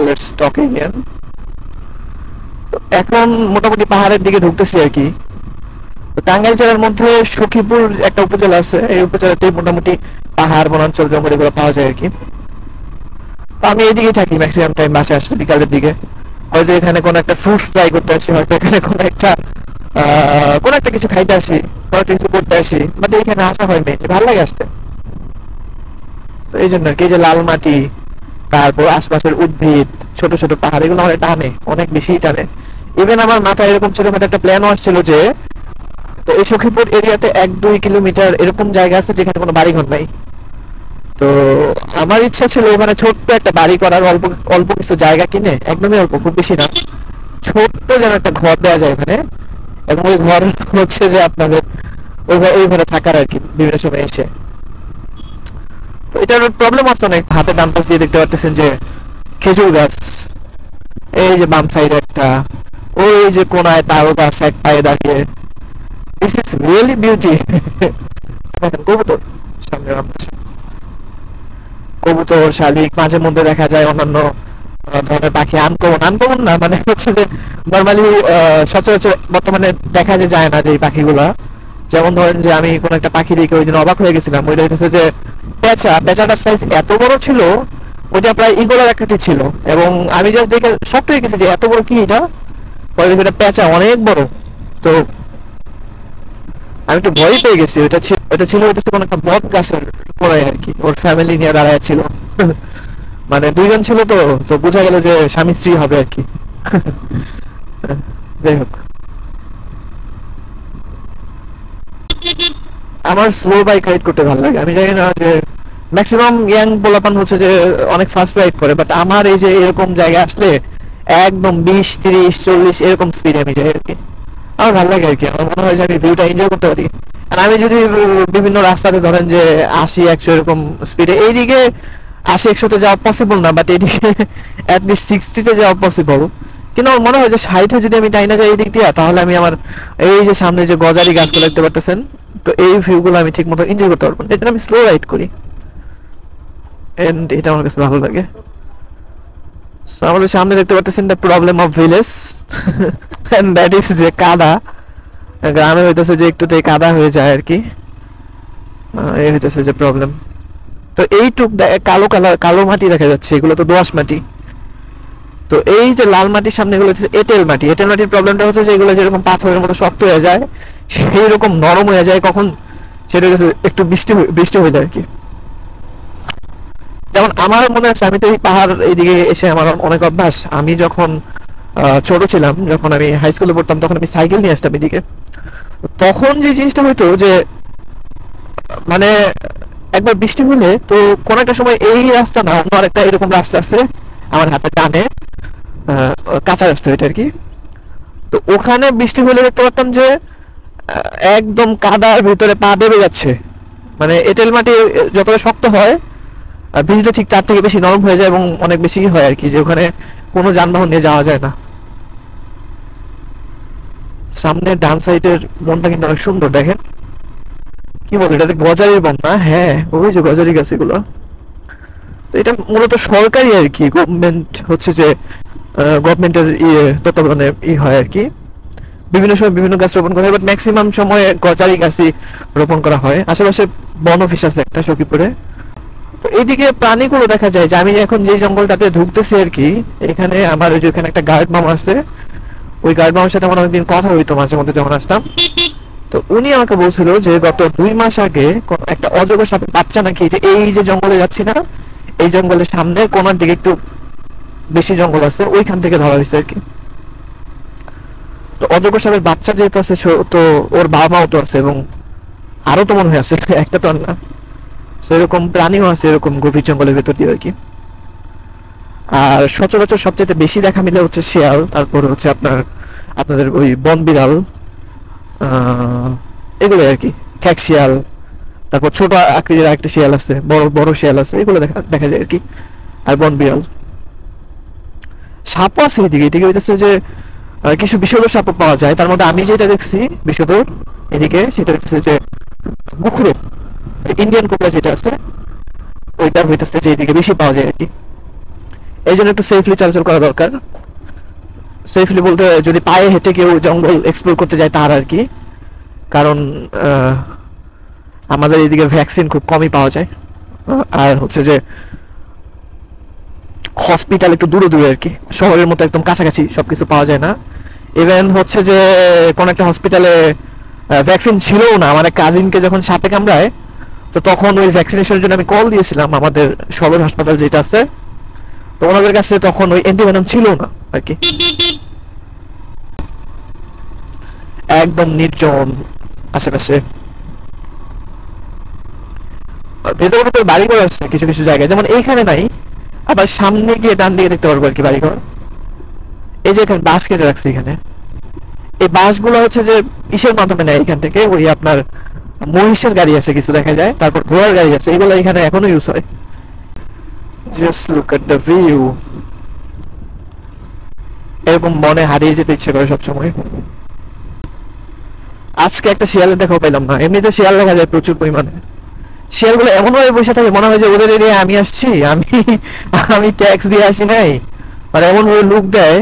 Let's talk again. তো এখন মোটামুটি পাহাড়ের দিকে ঢুকতেছি আর কি। টাঙ্গাইল জেলার মধ্যে সখীপুর একটা উপজেলা আছে, এই উপজেলাতে মোটামুটি পাহাড় বনাঞ্চল জঙ্গল এগুলো পাওয়া যায় আর কি। তো আমি এইদিকেই থাকি ম্যাক্সিমাম টাইম, বাসে আসলে বিকালের দিকে হয়তো এখানে কোনো একটা ফ্রুটস ট্রাই করতে আসি, হয়তো এখানে কোনো একটা কিছু খাইতে আসি, কোনো একটা কিছু করতে আসি, বাট এইখানে আসা হয় মেনলি ভালো লাগে আসতে। তো এই জন্য আর কি, যে লাল মাটি, তারপর আশপাশের উদ্ভিদ, ছোট ছোট পাহাড়, এগুলো আমার টানে, অনেক বেশি টানে। ইভেন আমার মাথায় এরকম ছোটখাটো একটা প্ল্যানও আসছিল যে, তো এই সখীপুর এরিয়াতে 1-2 কিলোমিটার এরকম জায়গা আছে যেখানে কোনো বাড়িঘর নাই। তো আমার ইচ্ছা ছিল ওখানে ছোট্ট একটা বাড়ি করার, অল্প অল্প কিছু জায়গা কিনে, একদমই অল্প, খুব বেশি না, ছোট্ট যেন একটা ঘর দেওয়া যায় ওখানে। এবং ওই ঘর হচ্ছে যে আপনাদের ওই ঘরে থাকার আর কি, বিভিন্ন সময় এসে। তো এটার প্রবলেম আছে অনেক। হাতে ডান পাশ দিয়ে দেখতে পাচ্ছেন যে খেজুর গাছ, এই যে বাম সাইডে একটা, ওই যে কোনায় তাল গাছ এক পায়ে দাঁড়িয়ে, দিস ইজ রিয়েলি বিউটি। দেখেন কবুতর সামনে, কবুতর, শালিক, মাঝে মধ্যে দেখা যায় অন্যান্য ধরনের পাখি। আনকমন আনকমন না, মানে হচ্ছে যে নর্মালি সচরাচর বর্তমানে দেখা যায় না যে এই পাখিগুলা। যেমন ধরেন যে আমি কোন একটা পাখি দেখে ওই দিন অবাক হয়ে গেছিলাম, ওইটা হচ্ছে যে পেঁচাটার সাইজ এত বড় ছিল, ওইটা প্রায় ইগলের আকৃতি ছিল। এবং আমি জাস্ট দেখে শক্ট হয়ে গেছি যে এত বড় কি এটা। পরে দেখি এটা পেঁচা, অনেক বড়। তো আমি একটু ভয় পেয়ে গেছি। এটা ছিল কোনো একটা বট গাছের পরে আর কি, ওর ফ্যামিলি নিয়ে দাঁড়ায় ছিল। মানে দুইজন ছিল, তো তো বোঝা গেল যে স্বামী স্ত্রী হবে আর কি। যাই হোক, আমার স্লো বাইক রাইড করতে ভালো লাগে। আমি জানি না যে ম্যাক্সিমাম ইয়াং পোলাপান হচ্ছে যে অনেক ফাস্ট রাইড করে, বাট আমার এই যে এরকম জায়গা আসলে একদম 20, 30, 40 এরকম স্পিডে আমি যাই আর কি। আমার ভালো লাগে আর কি, আমার মনে হয় যে আমি ভিউটা এনজয় করতে পারি। আর আমি যদি বিভিন্ন রাস্তাতে ধরেন যে 80, 100 এরকম স্পিডে, এইদিকে 80, 100-তে যাওয়া পসিবল না, বাট এইদিকে অ্যাটলিস্ট 60-তে যাওয়া পসিবল। কিন্তু আমার মনে হয় যে 60-এ যদি আমি টাইনা যাই এই দিক দিয়ে, তাহলে আমি আমার এই যে সামনে যে গজারি গাছগুলো দেখতে পারতেছেন, তো এই ভিউগুলো আমি ঠিক মতো এনজয় করতে পারবো। এটা আমি স্লো রাইড করি, এন্ড এটা আমার কাছে ভালো লাগে। So, আমাদের সামনে দেখতে পাচ্ছেন the problem of village, and that is যে কাদা। গ্রামে হইতেছে যে একটুতেই কাদা হয়ে যায় আর কি, এই হইতেছে যে প্রবলেম। তো এইটুক কালো কালার কালো মাটি দেখা যাচ্ছে, এগুলো তো দোআঁশ মাটি। তো এই যে লাল মাটির সামনে এগুলো হচ্ছে এঁটেল মাটি। এঁটেল মাটির প্রবলেমটা হচ্ছে যে এগুলো যেরকম পাথরের মতো শক্ত হয়ে যায়, সেই রকম নরম হয়ে যায় কখন সেটা হচ্ছে একটু বৃষ্টি বৃষ্টি হয়ে যায় আর কি। যেমন আমার মনে আছে, আমি তো এই পাহাড় এইদিকে এসে আমার অনেক অভ্যাস। আমি যখন ছোট ছিলাম, যখন আমি হাই স্কুলে পড়তাম, তখন আমি সাইকেল নিয়ে আসতাম এদিকে। তখন যে জিনিসটা হইতো যে, মানে একবার বৃষ্টি হলে তো কোন একটা সময় এই রাস্তা না অন্য আরেকটা এরকম রাস্তা আছে আমার হাতে টানে, কাঁচা রাস্তা এটা আর কি। তো ওখানে বৃষ্টি হলে দেখতে পারতাম যে একদম কাদার ভিতরে পা দেবে যাচ্ছে। মানে এঁটেল মাটি যতটা শক্ত হয়, ভিজলে ঠিক তার থেকে বেশি নরম হয়ে যায় এবং অনেক বেশি হয় আর কি, যে ওখানে কোনো যানবাহন নিয়ে যাওয়া যায় না। সামনের ডান সাইডের বনটা কিন্তু অনেক সুন্দর, দেখেন কি বলে এটা, গজারির বন না? হ্যাঁ, ওই যে গজারি গাছ এগুলো। তো এটা মূলত সরকারি আর কি, গভর্নমেন্ট হচ্ছে যে গভর্নমেন্টের তত্ত্বাবধানে হয় আর কি। বিভিন্ন সময় বিভিন্ন গাছ রোপণ করা হয়, বাট ম্যাক্সিমাম সময় গজারি গাছই রোপণ করা হয়। আশেপাশে বন অফিস আছে একটা সখীপুরে। তো এইদিকে প্রাণীগুলো দেখা যায় যে আমি এখন যে জঙ্গলটাতে ঢুকতেছি আর কি, এখানে আমার ওই যে এখানে একটা গার্ড মামা আছে, ওই গার্ড মামার সাথে আমার অনেকদিন কথা হইতো মাঝে মধ্যে যখন আসতাম। তো উনি আমাকে বলছিল যে গত 2 মাস আগে একটা অজগর সাপের বাচ্চা নাকি, যে এই যে জঙ্গলে যাচ্ছি না, এই জঙ্গলের সামনের কোনার দিকে একটু বেশি জঙ্গল আছে, ওইখান থেকে ধরা হয়েছে আর কি। তো অজগর সাপের বাচ্চা যেহেতু আছে, তো ওর বাবা মাও তো আছে, এবং আরো তো মনে হয় আছে, একটা তো আর না। সেরকম প্রাণীও আছে এরকম গভীর জঙ্গলের ভেতর দিয়ে আর কি। আর সচরাচর সবচেয়ে বেশি দেখা মিলে হচ্ছে শিয়াল, তারপর হচ্ছে আপনাদের ওই বন বিড়াল, এগুলো আর কি, খ্যাক শিয়াল। তারপর ছোট আকৃতির আরেকটা শিয়াল আছে, বড় বড় শিয়াল আছে, এগুলো দেখা যায় আর কি। আর বন বিড়াল, সাপও আছে এদিকে। এদিকে হইতেছে যে কিছু বিষধর সাপও পাওয়া যায়। তার মধ্যে আমি যেটা দেখছি বিষধর এদিকে, সেটা হচ্ছে যে গোখরো, ইন্ডিয়ান কোবরা যেটা আছে, ওইটা হইতেছে যে এদিকে বেশি পাওয়া যায় আর কি। এই জন্য একটু সেফলি চলাচল করা দরকার। সেফলি বলতে যদি পায়ে হেঁটে কেউ জঙ্গল এক্সপ্লোর করতে যায় তার আর কি, কারণ আমাদের এইদিকে ভ্যাকসিন খুব কমই পাওয়া যায়, আর হচ্ছে যে হসপিটাল একটু দূরে দূরে আর কি, শহরের মতো একদম কাছাকাছি সবকিছু পাওয়া যায় না। ইভেন হচ্ছে যে কোন একটা হসপিটালে ভ্যাকসিন ছিলও না, আমার কাজিনকে যখন সাপে কামড়ায় তো তখন ওই ভ্যাকসিনেশনের জন্য আমি কল দিয়েছিলাম আমাদের সদর হাসপাতাল যেটা আছে, তো ওনাদের কাছে তখন ওই অ্যান্টিভেনম ছিল না আর কি। একদম নির্জন আশেপাশে, ভেতরে ভেতরে বাড়িঘর আছে কিছু কিছু জায়গায়, যেমন এইখানে নাই, আবার সামনে গিয়ে ডান দিকে দেখতে পারবো আর কি বাড়িঘর। এই যে এখানে বাঁশ কেটে রাখছে, এখানে এই বাঁশগুলো হচ্ছে যে ইসের মাধ্যমে নেয় এখান থেকে, ওই আপনার মহিষের গাড়ি আছে কিছু দেখা যায়, তারপর ঘোড়ার গাড়ি আছে, এগুলো এখানে এখনো ইউজ হয়। Just look at the view. এরকম মনে হারিয়ে যেতে ইচ্ছে করে সবসময়। আজকে একটা শিয়ালের দেখাও পেলাম না, এমনিতে শিয়াল দেখা যায় প্রচুর পরিমাণে। শিয়ালগুলো এমন ভাবে বসে থাকে মনে হয় যে ওদের এরিয়া আমি আসছি, আমি আমি ট্যাক্স দিয়ে আসি নাই, মানে এমন ভাবে লুক দেয়,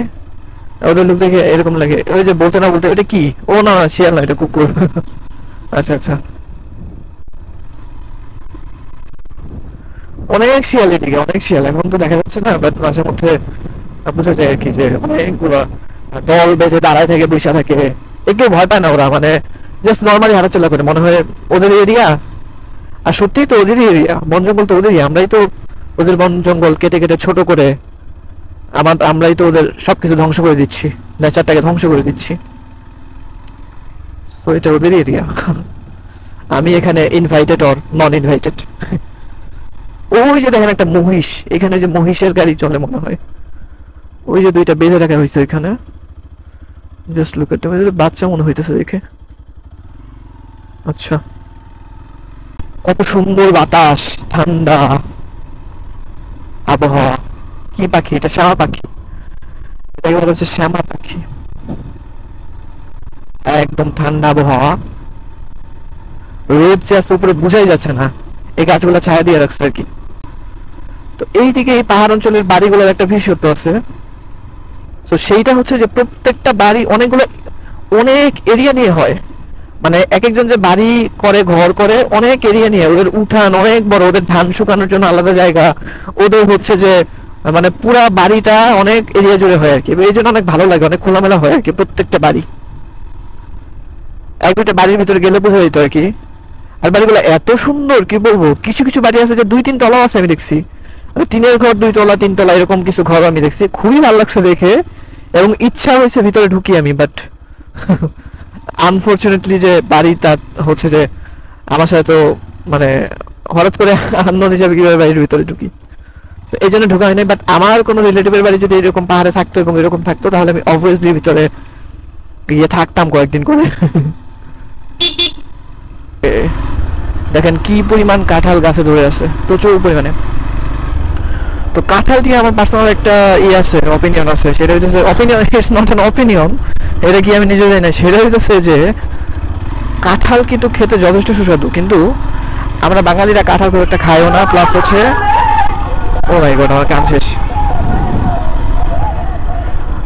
ওদের লুক দেখে এরকম লাগে। ওই যে বলতে না বলতে ওটা কি, ও না শিয়াল না, এটা কুকুর। আচ্ছা আচ্ছা, অনেক শিয়াল এদিকে, অনেক শিয়াল এখন তো দেখা যাচ্ছে না, বাট মাঝে মধ্যে বোঝা যায় আর কি যে অনেকগুলো দল বেঁচে দাঁড়ায় থেকে বসে থাকে। একটু ভয় পায় না ওরা, মানে জাস্ট নর্মালি হাঁটাচলা করে, মনে হয় ওদের এরিয়া। আর সত্যিই তো ওদেরই এরিয়া, বন জঙ্গল তো ওদেরই, আমরাই তো ওদের বন জঙ্গল কেটে কেটে ছোট করে আমরাই তো ওদের সবকিছু ধ্বংস করে দিচ্ছি, নেচারটাকে ধ্বংস করে দিচ্ছি। তো এটা ওদের এরিয়া। আমি এখানে ইনভাইটেড অর নন ইনভাইটেড। ওই যে দেখেন একটা মহিষ, এখানে যে মহিষের গাড়ি চলে মনে হয়, ওই যে দুইটা বেঁধে রাখা হয়েছে ওইখানে। জাস্ট লুক এট বাচ্চা মনে হইতেছে দেখে। আচ্ছা, কত সুন্দর বাতাস, ঠান্ডা আবহাওয়া। কি পাখি এটা? শ্যামা পাখি, এটাকে বলা হচ্ছে শ্যামা পাখি। একদম ঠান্ডা আবহাওয়া, রোদ যে আসতে উপরে বুঝাই যাচ্ছে না, এই গাছগুলা ছায়া দিয়ে রাখছে আর কি। তো এইদিকে এই পাহাড় অঞ্চলের বাড়িগুলোর একটা বিশেষত্ব আছে। তো সেইটা হচ্ছে যে প্রত্যেকটা বাড়ি অনেকগুলো, অনেক এরিয়া নিয়ে হয়, মানে এক একজন যে বাড়ি করে ঘর করে অনেক এরিয়া নিয়ে, ওদের উঠান অনেক বড়, ওদের ধান শুকানোর জন্য আলাদা জায়গা, ওদের হচ্ছে যে মানে পুরা বাড়িটা অনেক এরিয়া জুড়ে হয় আর কি। এই জন্য অনেক ভালো লাগে, অনেক খোলামেলা হয় আর কি প্রত্যেকটা বাড়ি। এক দুইটা বাড়ির ভিতরে গেলে বোঝা যেত আর কি। আর বাড়িগুলো এত সুন্দর কি বলবো, কিছু কিছু বাড়ি আছে যে 2-3 তলাও আছে, আমি দেখছি টিনের ঘর 2 তলা 3 তলা এরকম কিছু ঘর আমি দেখছি, খুবই ভালো লাগছে দেখে, এবং ইচ্ছা হয়েছে ভিতরে ঢুকি আমি, বাট আনফরচুনেটলি যে বাড়িটা হচ্ছে যে আমার সাথে তো মানে হঠাৎ করে আননোন হিসাবে কিভাবে বাড়ির ভিতরে ঢুকি, এই জন্য ঢোকা হয়নি। বাট আমার কোনো রিলেটিভের বাড়ি যদি এরকম পাহাড়ে থাকতো এবং এরকম থাকতো, তাহলে আমি অবভিয়াসলি ভিতরে গিয়ে থাকতাম কয়েকদিন করে। দেখেন কি পরিমাণ কাঁঠাল গাছে ধরে আছে, প্রচুর পরিমাণে। তো কাঁঠাল দিয়ে আমার পার্সোনাল একটা আছে, অপিনিয়ন আছে, সেটা হইতেছে opinion, it's not an opinion, এটা কি আমি নিজে জানি না। সেটা হইতেছে যে কাঁঠাল কিন্তু খেতে যথেষ্ট সুস্বাদু, কিন্তু আমরা বাঙালিরা কাঁঠাল খুব একটা খাইও না, প্লাস হচ্ছে ও মাই গড আমার কাম শেষ।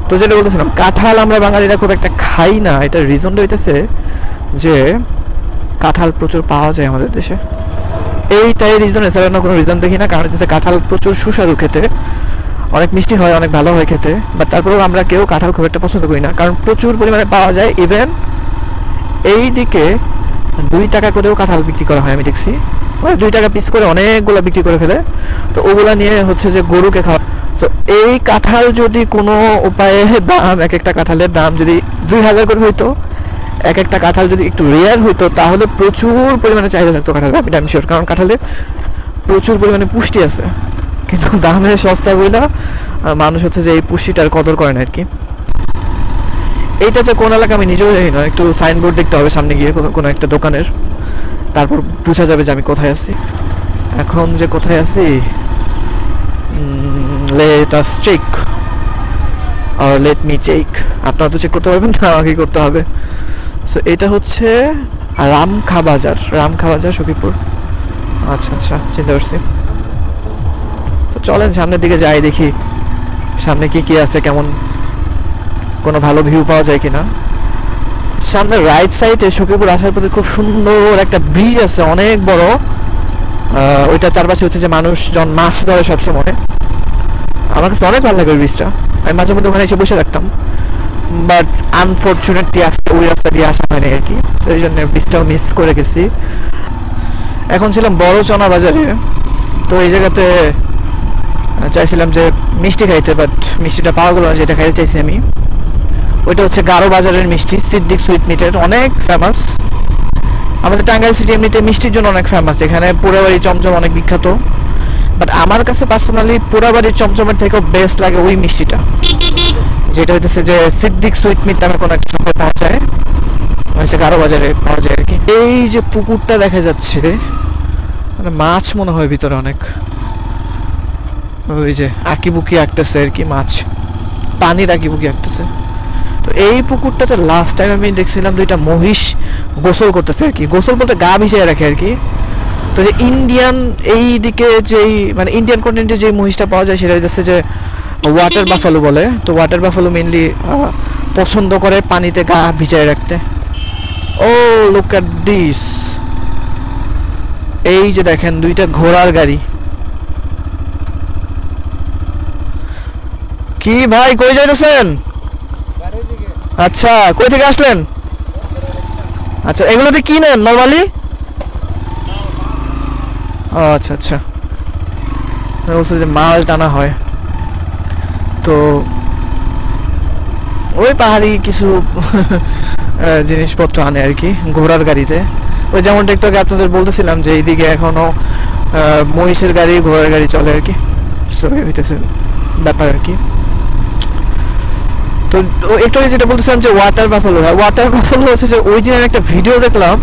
তো যেটা বলতেছিলাম, কাঁঠাল আমরা বাঙালিরা খুব একটা খাই না, এটার রিজনটা হইতেছে যে কাঁঠাল প্রচুর পাওয়া যায় আমাদের দেশে, এইটাই রিজন, এছাড়া অন্য কোনো রিজন দেখি না। কারণ হচ্ছে কাঁঠাল প্রচুর সুস্বাদু খেতে, অনেক মিষ্টি হয়, অনেক ভালো হয় খেতে, বাট তারপরেও আমরা কেউ কাঁঠাল খুব একটা পছন্দ করি না, কারণ প্রচুর পরিমাণে পাওয়া যায়। ইভেন এই দিকে 2 টাকা করেও কাঁঠাল বিক্রি করা হয়, আমি দেখছি, মানে 2 টাকা পিস করে অনেকগুলো বিক্রি করে ফেলে। তো ওগুলা নিয়ে হচ্ছে যে গরুকে খাওয়া। তো এই কাঁঠাল যদি কোনো উপায়ে দাম, এক একটা কাঁঠালের দাম যদি 2000 করে হইতো, এক একটা কাঁঠাল যদি একটু রেয়ার হইতো, তাহলে প্রচুর পরিমাণে চাহিদা থাকতো কাঁঠাল, আমি শিওর। কারণ কাঁঠালে প্রচুর পরিমাণে পুষ্টি আছে, কিন্তু দামে সস্তা বইলা মানুষ হচ্ছে যে এই পুষ্টিটার কদর করে না আর কি। এইটা যে কোন এলাকা আমি নিজেও জানি না, একটু সাইনবোর্ড দেখতে হবে সামনে গিয়ে কোনো একটা দোকানের, তারপর বোঝা যাবে যে আমি কোথায় আছি। এখন যে কোথায় আছি, লেট আস চেক আর লেট মি চেক। আপনারা তো চেক করতে পারবেন না, আমাকে করতে হবে। সো এটা হচ্ছে রামখা বাজার, রামখা বাজার সখীপুর। আচ্ছা আচ্ছা, চিন্তা করছি। তো চলেন সামনের দিকে যাই, দেখি সামনে কি কি আছে, কেমন কোনো ভালো ভিউ পাওয়া যায় কিনা। সামনে রাইট সাইডে সখীপুর আসার পথে খুব সুন্দর একটা ব্রিজ আছে, অনেক বড়। ওইটা চারপাশে হচ্ছে যে মানুষজন মাছ ধরে সবসময়। আমার কাছে অনেক ভালো লাগে ওই ব্রিজটা, আমি মাঝে মধ্যে ওখানে এসে বসে থাকতাম। বাট আনফর্চুনেটলি আজকে ওই রাস্তা দিয়ে আসা হয়নি আর কি, সেই জন্য ব্রিজটাও মিস করে গেছি। এখন ছিলাম বড় চনা বাজারে, তো এই জায়গাতে চাইছিলাম যে মিষ্টি খাইতে, বাট মিষ্টিটা পাওয়া গেল না যেটা খাইতে চাইছি আমি। ওইটা হচ্ছে গারো বাজারের মিষ্টি, সিদ্দিক সুইট মিটের, অনেক ফেমাস। আমাদের টাঙ্গাইল সিটি এমনিতে মিষ্টির জন্য অনেক ফেমাস, এখানে পোড়াবাড়ি চমচম অনেক বিখ্যাত। বাট আমার কাছে পার্সোনালি পোড়াবাড়ির চমচমের থেকেও বেস্ট লাগে ওই মিষ্টিটা, যেটা হইতেছে যে সিদ্দিক সুইট মিট নামে কোনো একটা শপে পাওয়া যায়, গারো বাজারে পাওয়া যায় আর কি। এই যে পুকুরটা দেখা যাচ্ছে, মানে মাছ মনে হয় ভিতরে অনেক, ওই যে আঁকিবুকি আঁকতেছে আর কি, মাছ পানির আঁকিবুকি আঁকতেছে। তো এই পুকুরটাতে লাস্ট টাইম আমি দেখছিলাম দুইটা মহিষ গোসল করতেছে আর কি, গোসল বলতে গা ভিজিয়ে রাখে আর কি। তো যে ইন্ডিয়ান এই দিকে যেই মানে ইন্ডিয়ান কন্টিনেন্টে যে মহিষটা পাওয়া যায় সেটা হচ্ছে যে ওয়াটার বাফালো বলে। তো ওয়াটার বাফালো মেইনলি পছন্দ করে পানিতে গা ভিজিয়ে রাখতে। ও লুক এট দিস, এই যে দেখেন দুইটা ঘোড়ার গাড়ি। কি ভাই কই যাইতেছেন? আচ্ছা, কই থেকে আসলেন? আচ্ছা, এগুলোতে কি নেন নরমালি? ও আচ্ছা আচ্ছা, বলছে যে মাছ টানা হয়। তো ওই পাহাড়ি কিছু জিনিসপত্র আনে আর কি ঘোড়ার গাড়িতে। ওই যেমনটা একটু আগে আপনাদের বলতেছিলাম যে এইদিকে এখনো মহিষের গাড়ি ঘোড়ার গাড়ি চলে আর কি, হইতেছে ব্যাপার আর কি। তো একটু যেটা বলতেছিলাম যে ওয়াটার বাফালো, ওয়াটার বাফালো হচ্ছে যে ওই দিন আমি একটা ভিডিও দেখলাম,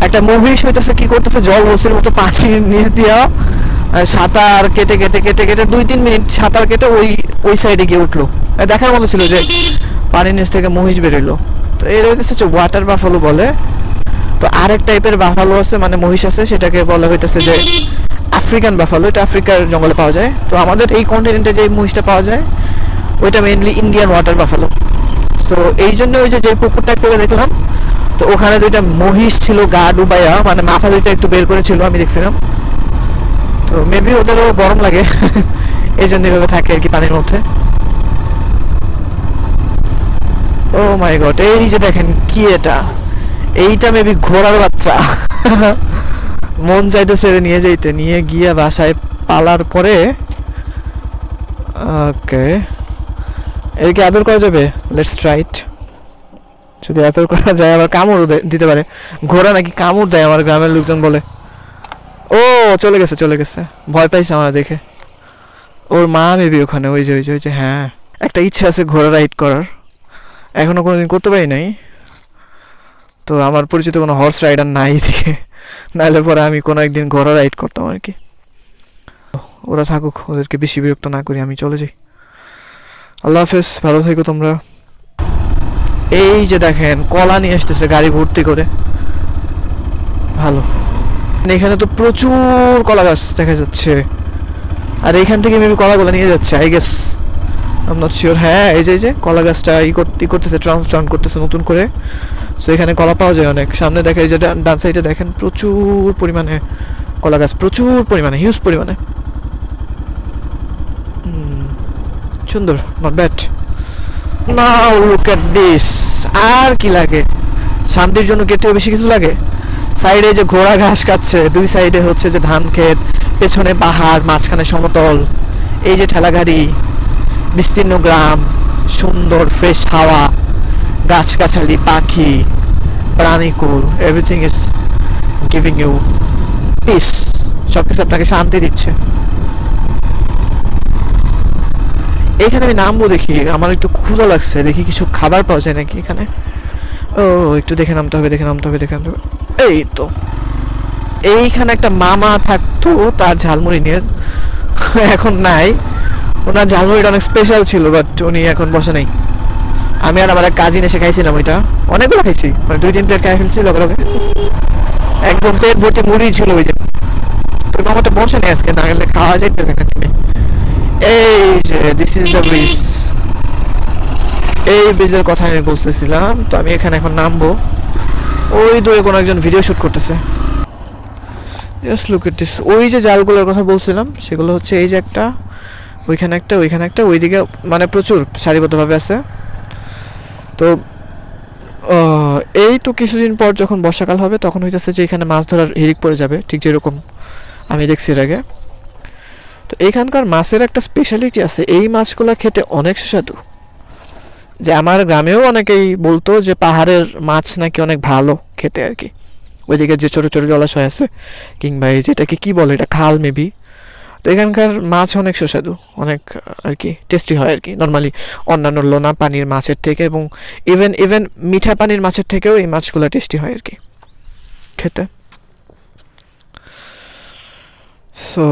একটা মহিষ হইতেছে কি করতেছে জল বসির মতো পানির নিচ দিয়া সাঁতার কেটে কেটে কেটে কেটে 2-3 মিনিট সাঁতার কেটে ওই সাইডে গিয়ে উঠলো। দেখার মতো ছিল যে পানির নিচ থেকে মহিষ বেরোলো। তো এর হইতেছে ওয়াটার বাফালো বলে। তো আরেক টাইপের বাফালো আছে, মানে মহিষ আছে, সেটাকে বলা হইতেছে যে আফ্রিকান বাফালো, এটা আফ্রিকার জঙ্গলে পাওয়া যায়। তো আমাদের এই কন্টিনেন্টে যে মহিষটা পাওয়া যায় ওইটা মেইনলি ইন্ডিয়ান ওয়াটার বাফালো। তো এই জন্য ওই যে পুকুরটা একটু দেখলাম, তো ওখানে দুইটা মহিষ ছিল গা ডুবাইয়া, মানে মাথা দুইটা একটু বের করেছিল আমি দেখছিলাম। তো মেবি ওদেরও গরম লাগে এই জন্য এভাবে থাকে আর কি পানির মধ্যে। ও মাই গড, এই যে দেখেন কি এটা, এইটা মেবি ঘোড়ার বাচ্চা মন চাইতেছে নিয়ে যাইতে, নিয়ে গিয়ে বাসায় পালার পরে ওকে এদিকে আদর করা যাবে। Let's try it. যদি আদর করা যায় আবার কামড় দিতে পারে, ঘোড়া নাকি কামড় দেয় আমার গ্রামের লোকজন বলে। ও চলে গেছে চলে গেছে, ভয় পাইছে আমার দেখে। ওর মা মেবি ওখানে, ওই যে ওই যে ওই যে হ্যাঁ, একটা ইচ্ছা আছে ঘোড়া রাইড করার, এখনো কোনোদিন করতে পারি নাই। তো আমার পরিচিত কোনো হর্স রাইডার নাই এদিকে, নাহলে পরে আমি কোনো একদিন ঘোড়া রাইড করতাম আর কি। ওরা থাকুক, ওদেরকে বেশি বিরক্ত না করি, আমি চলে যাই। আল্লাহ হাফেজ, ভালো থেকো তোমরা। এই যে দেখেন কলা নিয়ে আসতেছে গাড়ি ভর্তি করে, ভালো। এখানে তো প্রচুর কলা গাছ দেখা যাচ্ছে, আর এইখান থেকে মেবি কলাগুলো নিয়ে যাচ্ছে I guess, I am not sure. হ্যাঁ এই যে কলা গাছটা করতেছে, ট্রান্সপ্লান্ট করতেছে নতুন করে। সো এখানে কলা পাওয়া যায় অনেক। সামনে দেখে এই যে ডান সাইডে দেখেন প্রচুর পরিমাণে কলা গাছ, প্রচুর পরিমাণে, হিউজ পরিমাণে, সুন্দর, not bad. Now look at this, আর কি লাগে, শান্তির জন্য কেটে বেশি কিছু লাগে? সাইডে যে ঘোড়া ঘাস খাচ্ছে, দুই সাইডে হচ্ছে যে ধান ক্ষেত, পেছনে পাহাড়, মাঝখানে সমতল, এই যে ঠেলাগাড়ি, বিস্তীর্ণ গ্রাম, সুন্দর ফ্রেশ হাওয়া, গাছগাছালি, পাখি, প্রাণীকুল, everything is giving you peace, সবকিছু আপনাকে শান্তি দিচ্ছে। এখানে আমি নামবো, দেখি আমার একটু ক্ষুধা লাগছে, দেখি কিছু খাবার পাওয়া যায় নাকি এখানে। ও একটু দেখে নামতে হবে, দেখে নামতে হবে, দেখে নামতে হবে। এই তো এইখানে একটা মামা থাকতো, তার ঝালমুড়ি নিয়ে, এখন নাই। ওনার ঝালমুড়িটা অনেক স্পেশাল ছিল, বাট উনি এখন বসে নেই। আমি আর আমার এক কাজিন এসে খাইছিলাম ওইটা, অনেকগুলো খাইছি, মানে 2-3 প্লেট খাই ফেলছি লগে লগে, একদম পেট ভর্তি মুড়ি ছিল ওই দিন। তো মামাটা বসে নেই আজকে, না গেলে খাওয়া যায় তো এখানে। এই যে দিস ইজ দ্য ব্রিজ, এই ব্রিজের কথা আমি বলতেছিলাম। তো আমি এখানে এখন নামবো। ওই দূরে কোনো একজন ভিডিও শুট করতেছে। Just look at this. ওই যে জালগুলোর কথা বলছিলাম সেগুলো হচ্ছে এই যে একটা, ওইখানে একটা, ওইখানে একটা, ওইদিকে মানে প্রচুর সারিবদ্ধভাবে আছে। তো এই তো কিছুদিন পর যখন বর্ষাকাল হবে তখন হইতেছে যে এখানে মাছ ধরার হিড়িক পড়ে যাবে, ঠিক যেরকম আমি দেখছি এর আগে। তো এখানকার মাছের একটা স্পেশালিটি আছে, এই মাছগুলো খেতে অনেক সুস্বাদু। যে আমার গ্রামেও অনেকেই বলতো যে পাহাড়ের মাছ নাকি অনেক ভালো খেতে আর কি। ওইদিকে যে ছোটো ছোটো জলাশয় আছে কিংবা এই যেটাকে কী বলে, এটা খাল মেবি। তো এখানকার মাছ অনেক সুস্বাদু, অনেক আর কি টেস্টি হয় আর কি, নর্মালি অন্যান্য লোনা পানির মাছের থেকে, এবং ইভেন মিঠা পানির মাছের থেকেও এই মাছগুলো টেস্টি হয় আর কি খেতে। সো